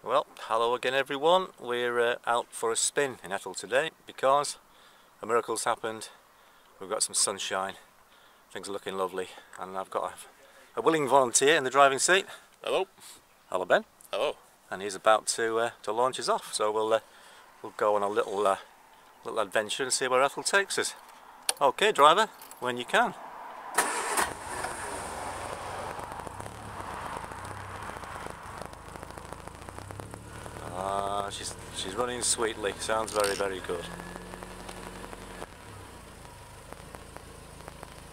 Well, hello again everyone. We're out for a spin in Ethel today because a miracle's happened. We've got some sunshine, things are looking lovely, and I've got a willing volunteer in the driving seat. Hello. Hello Ben. Hello. And he's about to launch us off, so we'll go on a little adventure and see where Ethel takes us. Okay driver, when you can. She's running sweetly, sounds very, very good.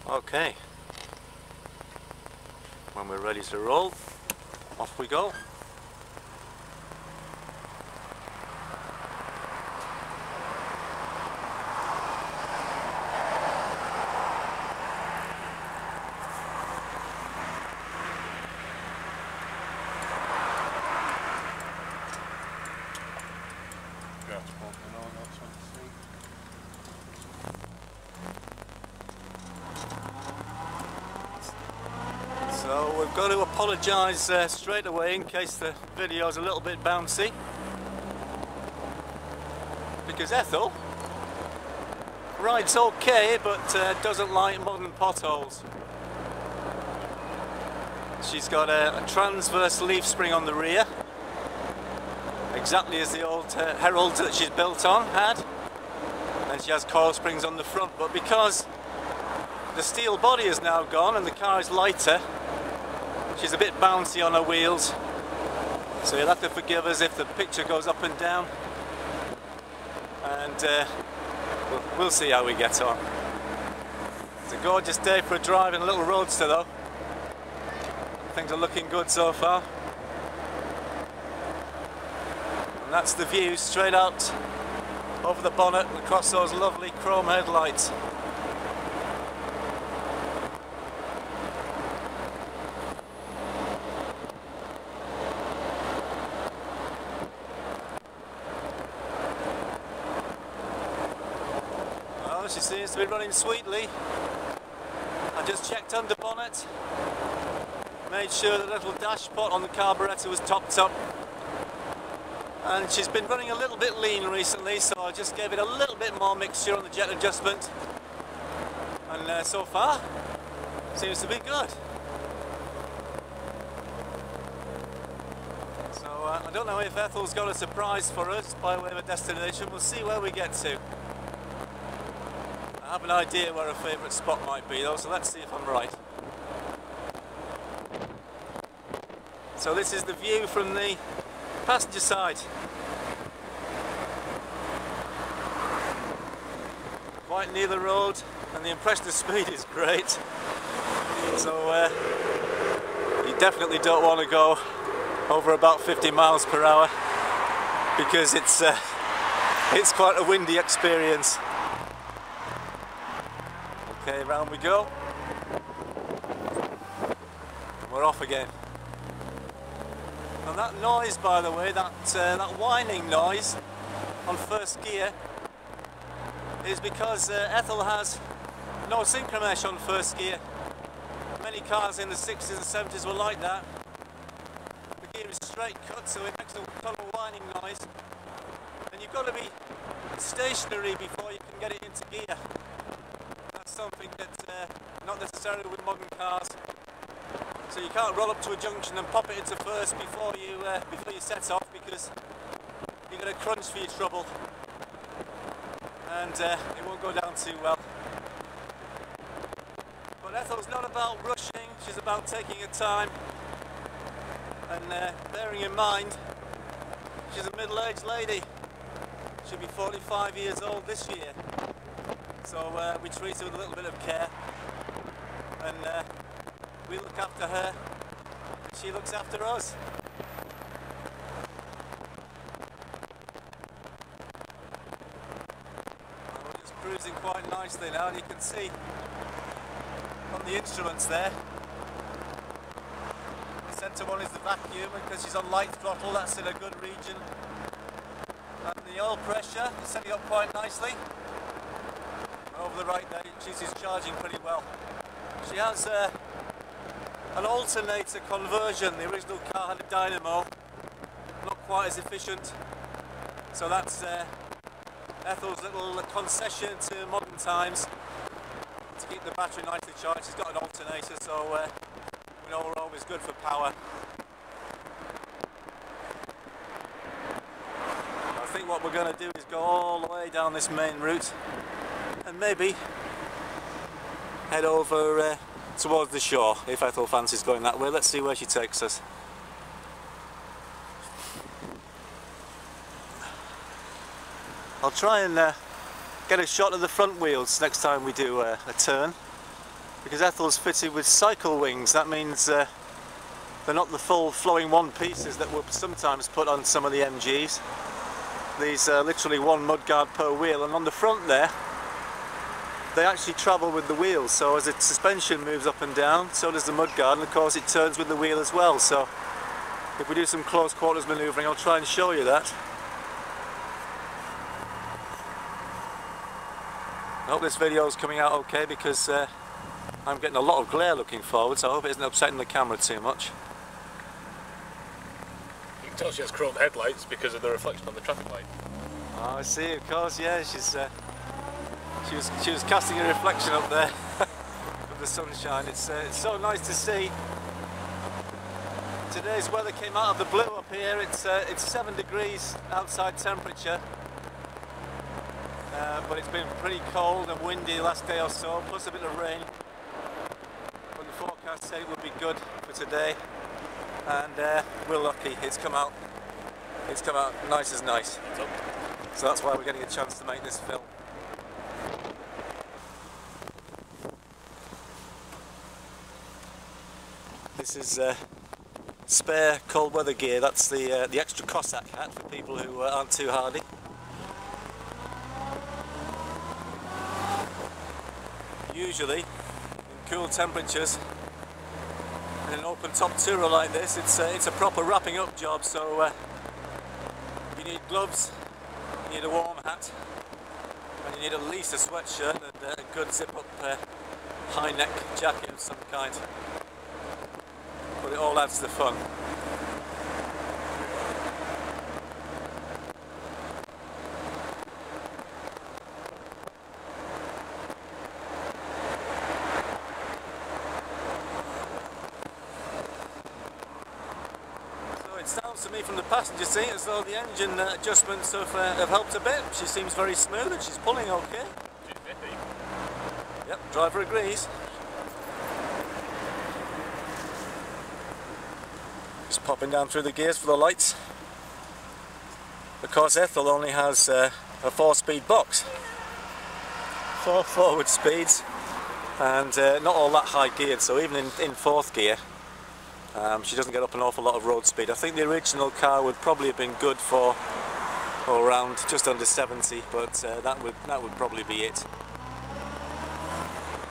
Okay, when we're ready to roll, off we go. So we've got to apologise straight away in case the video is a little bit bouncy, because Ethel rides okay but doesn't like modern potholes. She's got a transverse leaf spring on the rear, exactly as the old Herald that she's built on had, and she has coil springs on the front, but because the steel body is now gone and the car is lighter, she's a bit bouncy on her wheels, so you'll have to forgive us if the picture goes up and down, and we'll see how we get on. It's a gorgeous day for a drive in a little roadster though. Things are looking good so far. And that's the view straight out over the bonnet and across those lovely chrome headlights. Well, she seems to be running sweetly. I just checked under bonnet, made sure the little dash pot on the carburettor was topped up, and she's been running a little bit lean recently, so I just gave it a little bit more mixture on the jet adjustment, and so far seems to be good. So I don't know if Ethel's got a surprise for us by way of a destination. We'll see where we get to. I have an idea where her favourite spot might be though, so let's see if I'm right. So this is the view from the passenger side. Quite near the road, and the impression of speed is great. So you definitely don't want to go over about 50 miles per hour because it's quite a windy experience. Okay, round we go. And we're off again. And that noise, by the way, that whining noise on first gear is because Ethel has no synchro mesh on first gear. Many cars in the 60s and 70s were like that. The gear is straight cut, so it makes a ton of whining noise. And you've got to be stationary before you can get it into gear. That's something that's not necessarily with modern cars. So you can't roll up to a junction and pop it into first before you set off, because you're going to crunch for your trouble, and it won't go down too well. But Ethel's not about rushing, she's about taking her time, and bearing in mind she's a middle-aged lady. She'll be 45 years old this year, so we treat her with a little bit of care, and we look after her, she looks after us. And we're just cruising quite nicely now, and you can see on the instruments there, the centre one is the vacuum, and because she's on light throttle, that's in a good region. And the oil pressure is setting up quite nicely. And over the right there, she's charging pretty well. She has an alternator conversion. The original car had a dynamo, not quite as efficient. So that's Ethel's little concession to modern times to keep the battery nicely charged. She's got an alternator, so we know we're always good for power. I think what we're going to do is go all the way down this main route and maybe head over towards the shore if Ethel fancies going that way. Let's see where she takes us. I'll try and get a shot of the front wheels next time we do a turn, because Ethel's fitted with cycle wings. That means they're not the full flowing one pieces that were sometimes put on some of the MGs. These are literally one mudguard per wheel, and on the front there they actually travel with the wheels, so as the suspension moves up and down, so does the mudguard, and of course it turns with the wheel as well. So if we do some close quarters manoeuvring, I'll try and show you that. I hope this video is coming out okay, because I'm getting a lot of glare looking forward, so I hope it isn't upsetting the camera too much. You can tell she has chrome headlights because of the reflection on the traffic light. Oh, I see, of course, yeah, she was casting a reflection up there of the sunshine. It's so nice to see. Today's weather came out of the blue up here. It's 7 degrees outside temperature, but it's been pretty cold and windy the last day or so, plus a bit of rain. But the forecast said it would be good for today, and we're lucky. It's come out nice as nice. So that's why we're getting a chance to make this film. This is spare cold weather gear. That's the extra Cossack hat for people who aren't too hardy. Usually, in cool temperatures, in an open top tourer like this, it's a proper wrapping up job. So you need gloves, you need a warm hat, and you need at least a sweatshirt and a good zip up high neck jacket of some kind. But it all adds to the fun. So it sounds to me from the passenger seat as though the engine adjustments have helped a bit. She seems very smooth and she's pulling okay. Yep, driver agrees. Just popping down through the gears for the lights. Of course, Ethel only has a 4-speed box. 4 forward speeds, and not all that high geared, so even in 4th gear she doesn't get up an awful lot of road speed. I think the original car would probably have been good for around just under 70, but that would probably be it.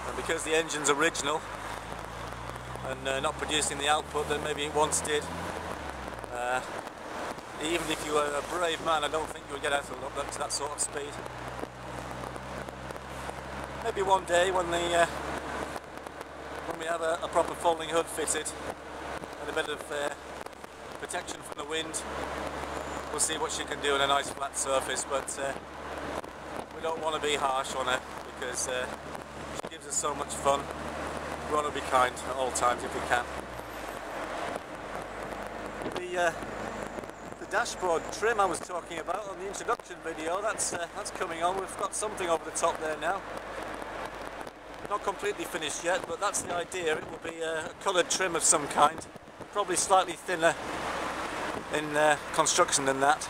And because the engine's original and not producing the output that maybe it once did, even if you were a brave man, I don't think you would get Ethel up to that sort of speed. Maybe one day when we have a proper folding hood fitted and a bit of protection from the wind, we'll see what she can do on a nice flat surface. But we don't want to be harsh on her, because she gives us so much fun. We want to be kind at all times if we can. The dashboard trim I was talking about on the introduction video, that's coming on. We've got something over the top there now. Not completely finished yet, but that's the idea. It will be a coloured trim of some kind, probably slightly thinner in construction than that.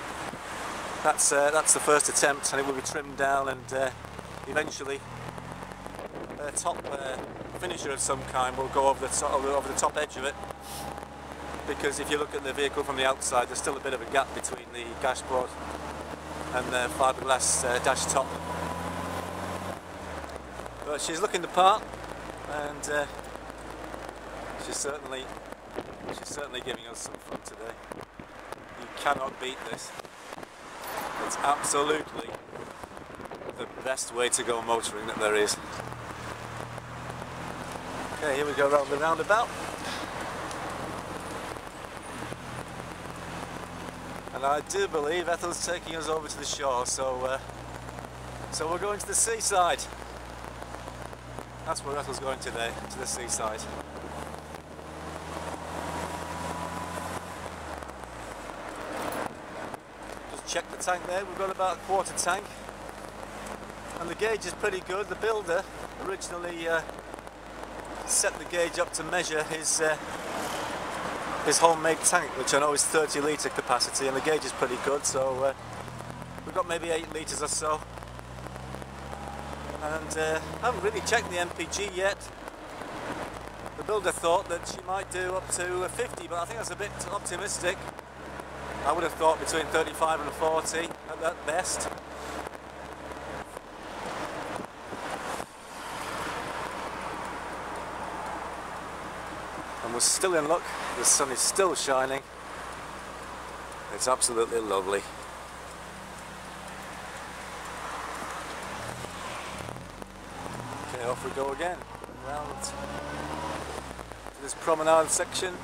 That's the first attempt, and it will be trimmed down, and eventually a top finisher of some kind will go over the top edge of it. Because if you look at the vehicle from the outside, there's still a bit of a gap between the dashboard and the fiberglass dash top. But she's looking the part, and she's certainly giving us some fun today. You cannot beat this. It's absolutely the best way to go motoring that there is. Okay, here we go round the roundabout. And I do believe Ethel's taking us over to the shore, so we're going to the seaside. That's where Ethel's going today, to the seaside. Just check the tank there, we've got about a quarter tank. And the gauge is pretty good. The builder originally set the gauge up to measure his homemade tank, which I know is 30 litre capacity, and the gauge is pretty good, so we've got maybe 8 litres or so. And I haven't really checked the MPG yet. The builder thought that she might do up to 50, but I think that's a bit optimistic. I would have thought between 35 and 40 at best. And we're still in luck, the sun is still shining. It's absolutely lovely. Okay, off we go again, round to this promenade section.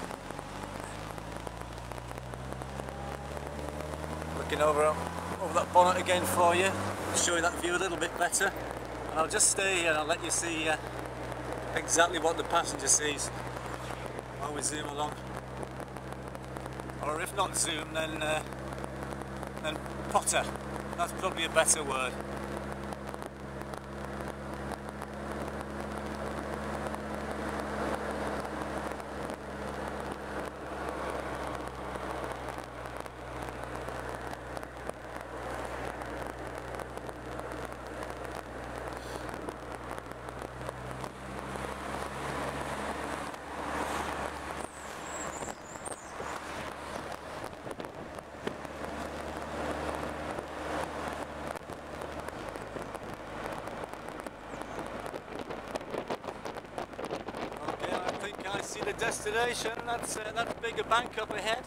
Looking over that bonnet again for you, show you that view a little bit better. And I'll just stay here and I'll let you see exactly what the passenger sees while we zoom along. Or if not zoom, then potter. That's probably a better word. I see the destination. That's bigger bank up ahead.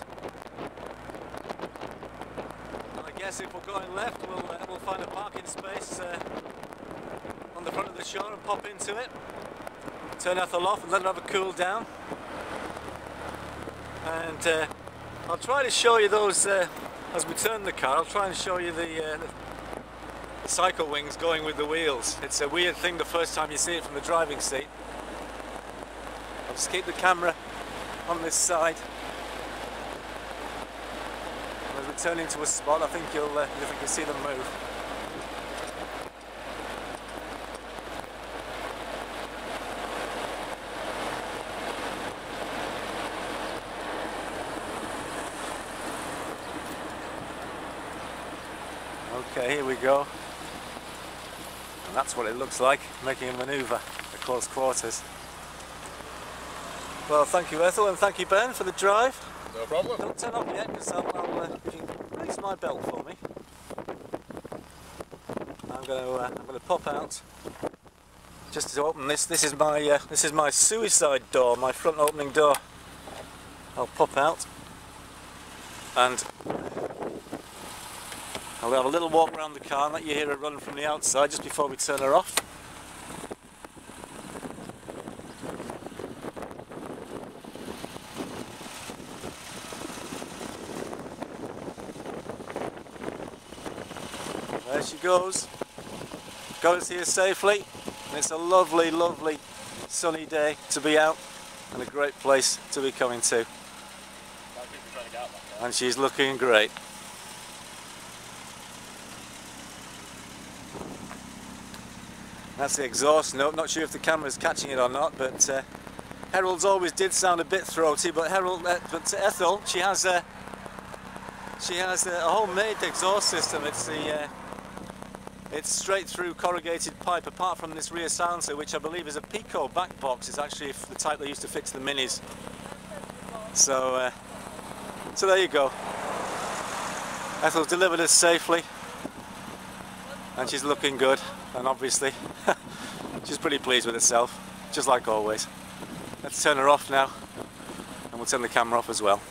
And I guess if we're going left, we'll find a parking space on the front of the shore and pop into it. Turn Ethel off and let her have a cool down. And I'll try to show you those as we turn the car. I'll try and show you the cycle wings going with the wheels. It's a weird thing the first time you see it from the driving seat. I'll just keep the camera on this side. And as we turn into a spot, I think you'll see them move. Okay, here we go. And that's what it looks like, making a manoeuvre at close quarters. Well, thank you Ethel, and thank you Ben for the drive. No problem. Don't turn off yet, because if you release my belt for me, I'm going to pop out just to open this. This is my suicide door, my front opening door. I'll pop out and I'll have a little walk around the car and let you hear her run from the outside just before we turn her off. There she goes. Got us here safely. And it's a lovely, lovely sunny day to be out and a great place to be coming to. And she's looking great. That's the exhaust note. Not sure if the camera's catching it or not, but Harold's always did sound a bit throaty. But Ethel, she has a homemade exhaust system. It's straight through corrugated pipe. Apart from this rear silencer, which I believe is a Pico back box, is actually the type they used to fix the Minis. So there you go. Ethel's delivered us safely, and she's looking good. And obviously, she's pretty pleased with herself, just like always. Let's turn her off now, and we'll turn the camera off as well.